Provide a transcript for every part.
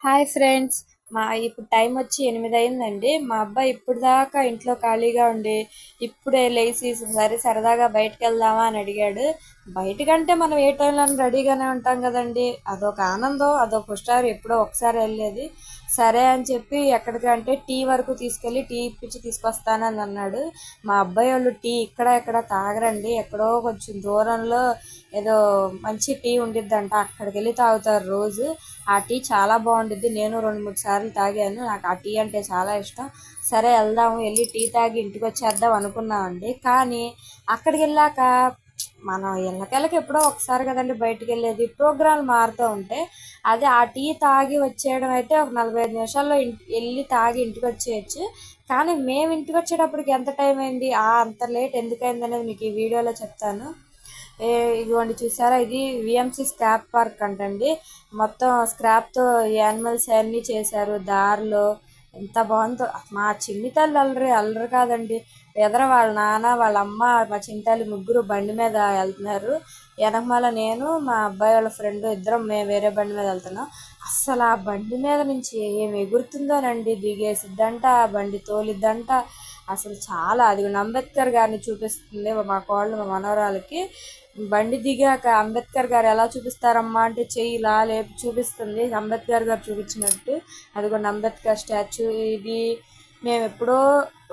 Hi friends. ఇప్పుడు time వచ్చి 8 అయిందండి. మా అబ్బాయి ఇప్పుడు దాకా ఇంట్లో ఖాళీగా ఉండి ఇప్పుడే లేచి సరే సరదాగా బయటకు వెళ్దామా అని అడిగాడు. బయటకంటే మనం ఏ టైంలో రెడీగానే ఉంటాం కదండి. అదొక ఆనందం, అదొక హుషారు. ఎప్పుడో ఒకసారి వెళ్ళేది. సరే అని చెప్పి ఎక్కడికంటే టీ వరకు తీసుకెళ్ళి టీ ఇప్పించి తీసుకొస్తానని అన్నాడు. మా అబ్బాయి వాళ్ళు టీ ఎక్కడ తాగరండి. ఎక్కడో కొంచెం దూరంలో ఏదో మంచి టీ ఉండిద్దంట, అక్కడికి వెళ్ళి తాగుతారు రోజు. ఆ టీ చాలా బాగుండిద్ది. నేను 2-3 సార్లు తాగాను. నాకు ఆ టీ అంటే చాలా ఇష్టం. సరే వెళ్దాము, వెళ్ళి టీ తాగి ఇంటికి వచ్చేద్దాం అనుకున్నామండి. కానీ అక్కడికి వెళ్ళాక మనం ఎన్నకెళ్ళకి ఎప్పుడో ఒకసారి కదండి బయటికి వెళ్ళేది. ప్రోగ్రాంలు మారుతూ ఉంటే అదే ఆ టీ తాగి వచ్చేయడం అయితే ఒక 45 నిమిషాల్లో వెళ్ళి తాగి ఇంటికి వచ్చేయచ్చు. కానీ మేము ఇంటికి వచ్చేటప్పటికి ఎంత టైం అయింది, అంత లేట్ ఎందుకైంది అనేది మీకు ఈ వీడియోలో చెప్తాను. ఇదిగోండి చూసారా, ఇది విఎంసి స్క్రాప్ పార్క్ అంటండి. మొత్తం స్క్రాప్తో యానిమల్స్ అన్నీ చేశారు దారిలో. ఎంత బాగుందో. మా చిన్ని తల్లి అల్లరి అల్లరి కాదండి. ఎదర వాళ్ళ నాన్న, వాళ్ళ అమ్మ, మా చిన్న ముగ్గురు బండి మీద వెళ్తున్నారు. వెనకమాల నేను, మా అబ్బాయి వాళ్ళ ఫ్రెండ్ ఇద్దరం మేము వేరే బండి మీద వెళ్తున్నాం. అస్సలు ఆ బండి మీద నుంచి ఏమి ఎగురుతుందోనండి. దిగేసిద్దంట, ఆ బండి తోలిద్దంట. అసలు చాలా అది అంబేద్కర్ గారిని చూపిస్తుంది మా కోళ్ళు, మా మనవరాలకి. బండి దిగాక అంబేద్కర్ గారు ఎలా చూపిస్తారమ్మా అంటే చెయ్యి ఇలా లేపి చూపిస్తుంది, అంబేద్కర్ గారు చూపించినట్టు. అదిగోండి అంబేద్కర్ స్టాచ్యూ. ఇది మేము ఎప్పుడో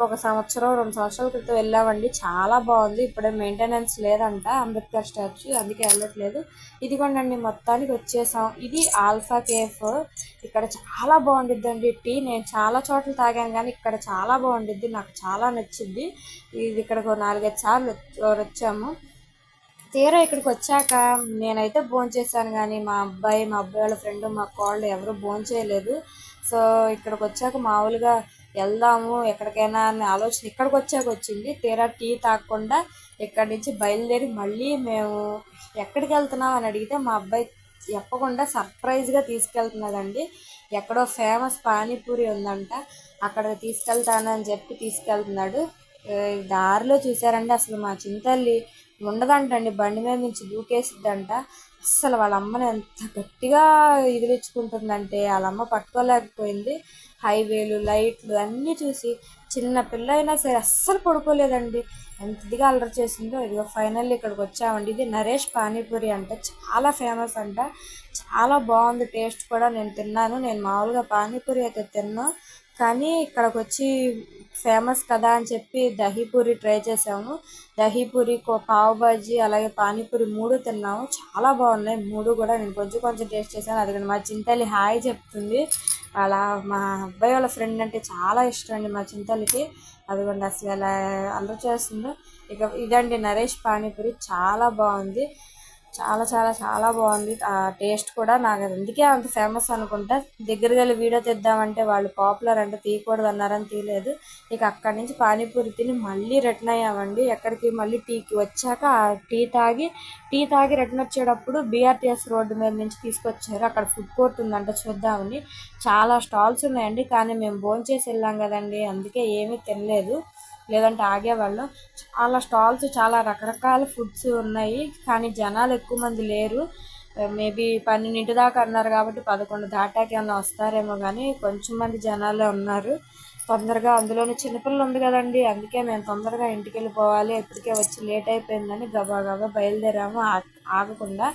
ఒక సంవత్సరం 2 సంవత్సరాల క్రితం వెళ్ళామండి. చాలా బాగుంది. ఇప్పుడే మెయింటెనెన్స్ లేదంట అంబేద్కర్ స్టాచ్యూ, అందుకే వెళ్ళట్లేదు. ఇదిగోండి మొత్తానికి వచ్చేసాం. ఇది ఆల్ఫా కేఫ్. ఇక్కడ చాలా బాగుండిద్దండి టీ. నేను చాలా చోట్ల తాగాను కానీ ఇక్కడ చాలా బాగుండిద్ది, నాకు చాలా నచ్చింది. ఇది ఇక్కడికి 4-5 సార్లు వచ్చాము. తీరా ఇక్కడికి వచ్చాక నేనైతే భోంచేసాను కానీ మా అబ్బాయి వాళ్ళ ఫ్రెండ్, మా కోళ్ళు ఎవరు భోంచేయలేదు. సో ఇక్కడికి వచ్చాక మామూలుగా వెళ్దాము ఎక్కడికైనా అని ఆలోచన ఇక్కడికి వచ్చాక వచ్చింది. తీరా టీ తాగకుండా ఇక్కడి నుంచి బయలుదేరి మళ్ళీ మేము ఎక్కడికి వెళ్తున్నాం అని అడిగితే మా అబ్బాయి చెప్పకుండా సర్ప్రైజ్గా తీసుకెళ్తున్నాడండి. ఎక్కడో ఫేమస్ పానీపూరి ఉందంట, అక్కడికి తీసుకెళ్తానని చెప్పి తీసుకెళ్తున్నాడు. దారిలో చూసారండి, అసలు మా చింతల్లి ఉండదంటండి, బండి మీద నుంచి దూకేసిద్దంట. అస్సలు వాళ్ళ అమ్మని ఎంత గట్టిగా ఇదిలించుకుంటుందంటే వాళ్ళ అమ్మ పట్టుకోలేకపోయింది. హైవేలు, లైట్లు అన్నీ చూసి చిన్న పిల్ల అయినా సరే అస్సలు పడుకోలేదండి. ఎంత ఇదిగా అల్లరి చేసిందో. ఇదిగో ఫైనల్లీ ఇక్కడికి వచ్చామండి. ఇది నరేష్ పానీపూరి అంట, చాలా ఫేమస్ అంట. చాలా బాగుంది టేస్ట్ కూడా. నేను తిన్నాను. నేను మామూలుగా పానీపూరి అయితే తిన్నా, కానీ ఇక్కడికి వచ్చి ఫేమస్ కదా అని చెప్పి దహీపూరి ట్రై చేసాము. దహీపూరి, పావ్ బాజీ, అలాగే పానీపూరి 3 తిన్నాము. చాలా బాగున్నాయి 3 కూడా. నేను కొంచెం టేస్ట్ చేశాను. అది మా చింతల్లి హాయ్ చెప్తుంది. అలా మా అబ్బాయి వాళ్ళ ఫ్రెండ్ అంటే చాలా ఇష్టం అండి మా చింతల్లికి. అదిగోండి అసలు ఎలా అల్లరి చేస్తుందో. ఇక ఇదండి నరేష్ పానీపూరి, చాలా బాగుంది. చాలా చాలా చాలా బాగుంది. ఆ టేస్ట్ కూడా నాకు అందుకే అంత ఫేమస్ అనుకుంటా. దగ్గరికి వెళ్ళి వీడియో తీద్దామంటే వాళ్ళు పాపులర్ అంటే తీయకూడదు అన్నారని తీయలేదు. ఇక అక్కడి నుంచి పానీపూరి తిని మళ్ళీ రిటర్న్ అయ్యామండి. ఎక్కడికి మళ్ళీ టీకి వచ్చాక టీ తాగి రిటర్న్ వచ్చేటప్పుడు బీఆర్టీఎస్ రోడ్డు మీద నుంచి తీసుకొచ్చారు. అక్కడ ఫుడ్ కోర్ట్ ఉందంట, చూద్దామని. చాలా స్టాల్స్ ఉన్నాయండి, కానీ మేము భోంచేసి వెళ్ళాం కదండి, అందుకే ఏమీ తినలేదు, లేదంటే ఆగేవాళ్ళం. చాలా స్టాల్స్, చాలా రకరకాల ఫుడ్స్ ఉన్నాయి, కానీ జనాలు ఎక్కువ మంది లేరు. మేబీ 12 దాకా అన్నారు కాబట్టి 11 దాటాకి ఏమన్నా వస్తారేమో, కానీ కొంచెం మంది జనాలే ఉన్నారు. తొందరగా అందులోని చిన్నపిల్లలు ఉంది కదండి, అందుకే మేము తొందరగా ఇంటికి వెళ్ళిపోవాలి, ఇప్పటికే వచ్చి లేట్ అయిపోయిందని గబా బయలుదేరాము ఆగకుండా.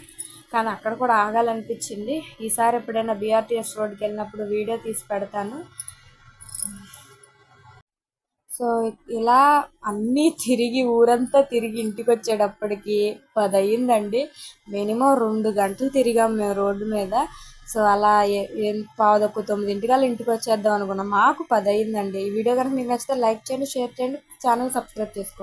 కానీ అక్కడ కూడా ఆగాలనిపించింది. ఈసారి ఎప్పుడైనా బీఆర్టీఎస్ రోడ్కి వెళ్ళినప్పుడు వీడియో తీసి పెడతాను. సో ఇలా అన్నీ తిరిగి ఊరంతా తిరిగి ఇంటికి వచ్చేటప్పటికి 10 అయ్యిందండి. మినిమం 2 గంటలు తిరిగాం మేము రోడ్డు మీద. సో అలా 8:45 ఇంటికి వచ్చేద్దాం అనుకున్నాం. మాకు 10 అయ్యిందండి. ఈ వీడియో కనుక మీకు నచ్చితే లైక్ చేయండి, షేర్ చేయండి, ఛానల్ సబ్స్క్రైబ్ చేసుకోండి.